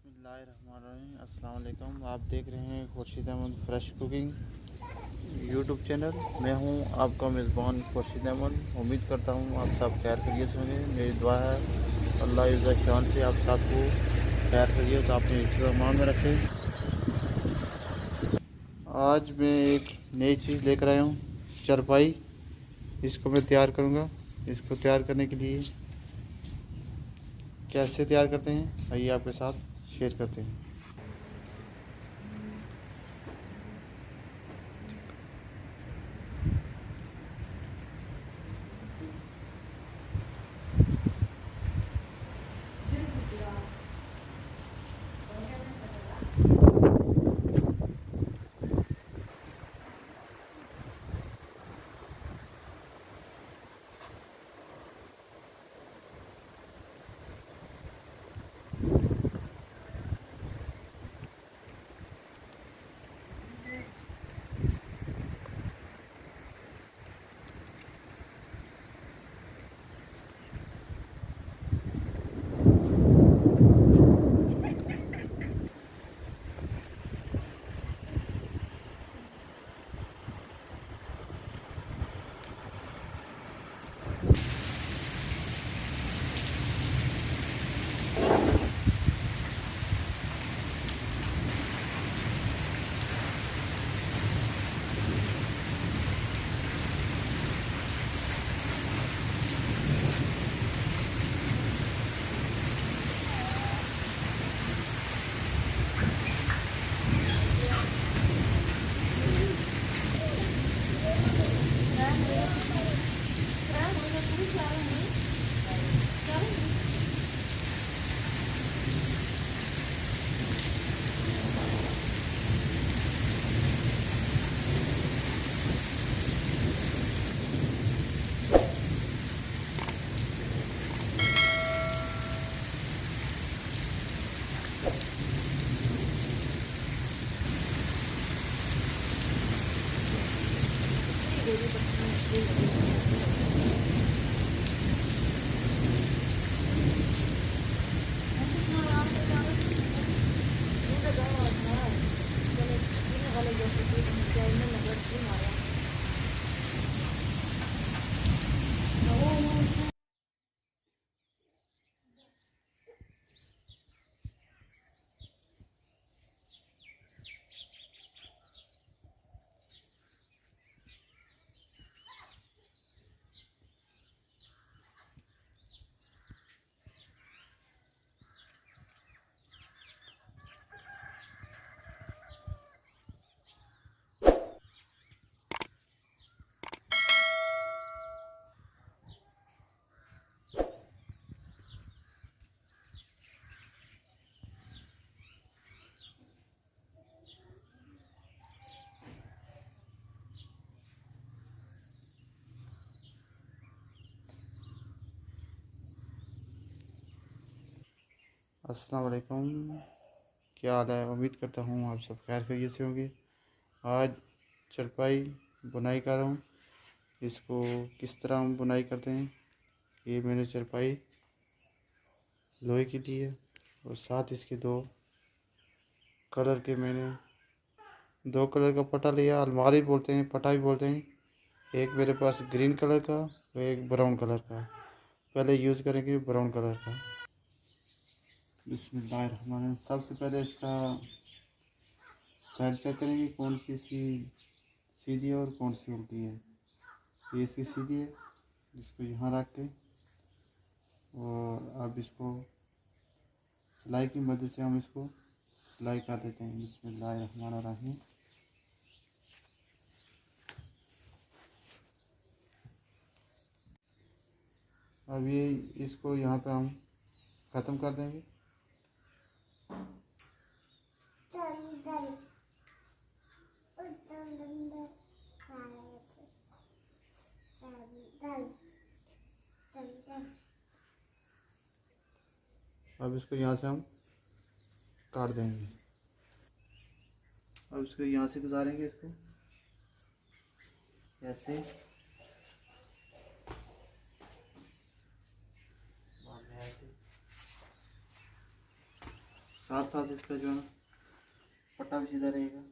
बिस्मिल्लाहिर्रहमानिर्रहीम। अस्सलाम वालेकुम। आप देख रहे हैं Khurshid Ahmad fresh cooking YouTube channel. मैं हूं आपका मेज़बान खुर्शीद अहमद। उम्मीद करता हूं आप सब खैर खैरियत से होंगे। मेरी दुआ है अल्लाह इज़्ज़त शान से आप सबको खैर खैरियत अपने हिफ्ज़-ओ-अमान में रखें। आज मैं एक नई चीज़ लेकर आया हूं, चारपाई। इसको मैं तैयार करूंगा। इसको तैयार करने के लिए कैसे तैयार करते हैं आइए आपके साथ शेयर करते हैं। अस्सलाम वालेकुम। क्या हाल है? उम्मीद करता हूँ आप सब खैर खैरियत से होंगे। आज चारपाई बुनाई कर रहा हूँ। इसको किस तरह हम बुनाई करते हैं, ये मैंने चारपाई लोहे की ली है और साथ इसके दो कलर के मैंने दो कलर का पटा लिया। अलमारी बोलते हैं, पटा भी बोलते हैं। एक मेरे पास ग्रीन कलर का और एक ब्राउन कलर का। पहले यूज़ करेंगे ब्राउन कलर का। बिस्मिल्लाहिर्रहमानिर्रहीम। सबसे पहले इसका साइड चेक करेंगे कौन सी सीधी है और कौन सी उल्टी है। ये इसकी सीधी है, इसको यहाँ रख के और अब इसको सिलाई की मदद से हम इसको सिलाई कर देते हैं। बिस्मिल्लाहिर्रहमानिर्रहीम। अब ये इसको यहाँ पे हम ख़त्म कर देंगे। अब इसको यहाँ से हम काट देंगे। अब इसको यहाँ से गुजारेंगे, इसको ऐसे साथ साथ इसका जो है ना पट्टा भी सीधा रहेगा।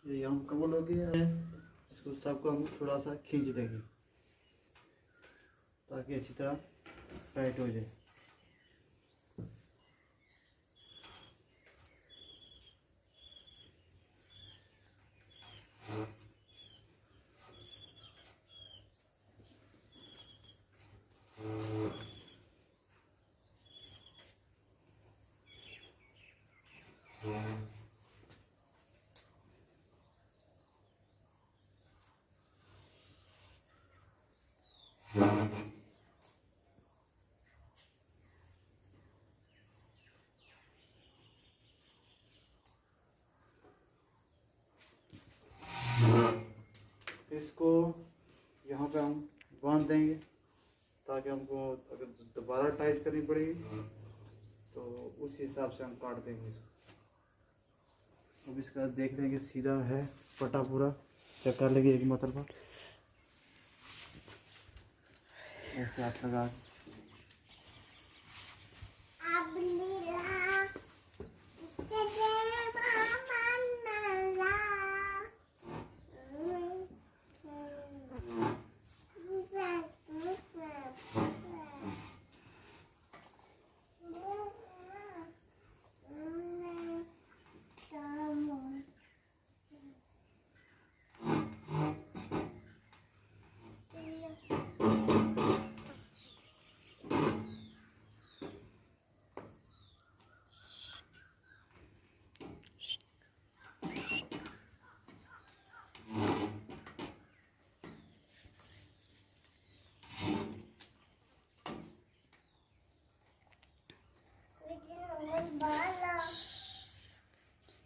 ये हम कवर हो गया है, इसको सबको हम थोड़ा सा खींच देंगे ताकि अच्छी तरह टाइट हो जाए। इसको यहाँ पे हम बांध देंगे ताकि हमको अगर दोबारा टाइट करनी पड़ेगी तो उस हिसाब से हम काट देंगे इसको। अब इसका देख रहे हैं कि सीधा है पट्टा पूरा, चेक कर लेंगे एक मतलब ऐसे हाथ लगा के।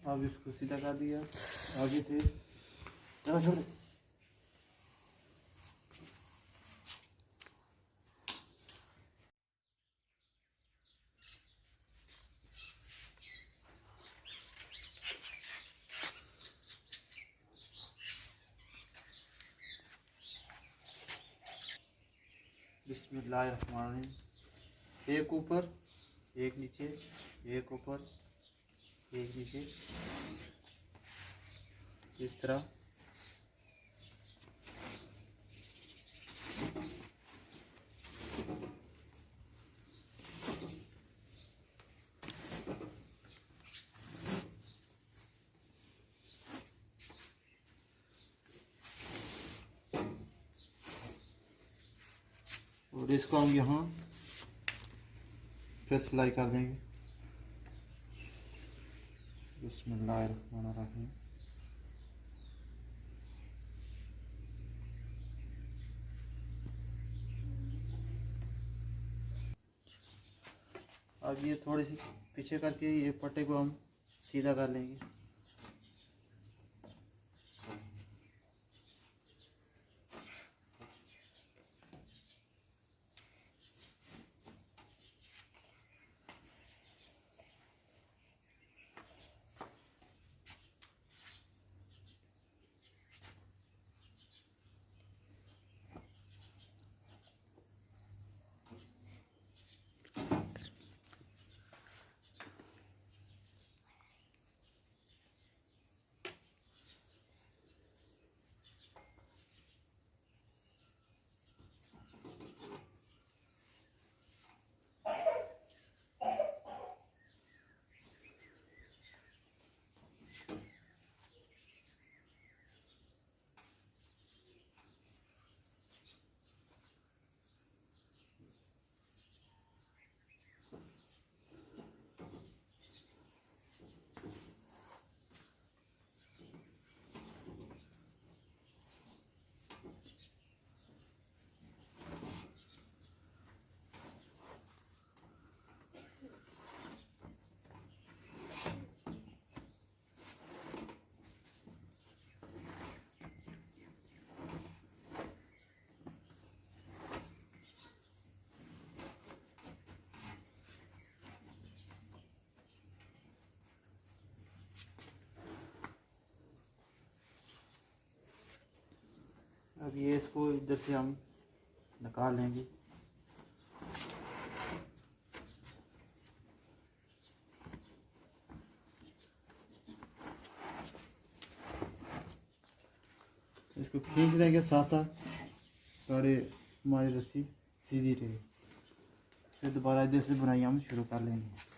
अब इसको सीधा कर दिया आगे से, चलो छोड़। बिस्मिल्लाहिर्रहमानिर्रहीम। एक ऊपर एक नीचे, एक ऊपर एक नीचे, इस तरह। और इसको हम यहाँ फिर सिलाई कर देंगे। बिस्मिल्लाहिर्रहमानिर्रहीम। अब ये थोड़ी सी पीछे करके ये पट्टे को हम सीधा कर लेंगे। अब ये इसको इधर से हम निकाल लेंगे। इसको खींचने के साथ साथ थोड़ी हमारी रस्सी सीधी रहे, फिर दोबारा इधर से बुनाई हम शुरू कर लेंगे।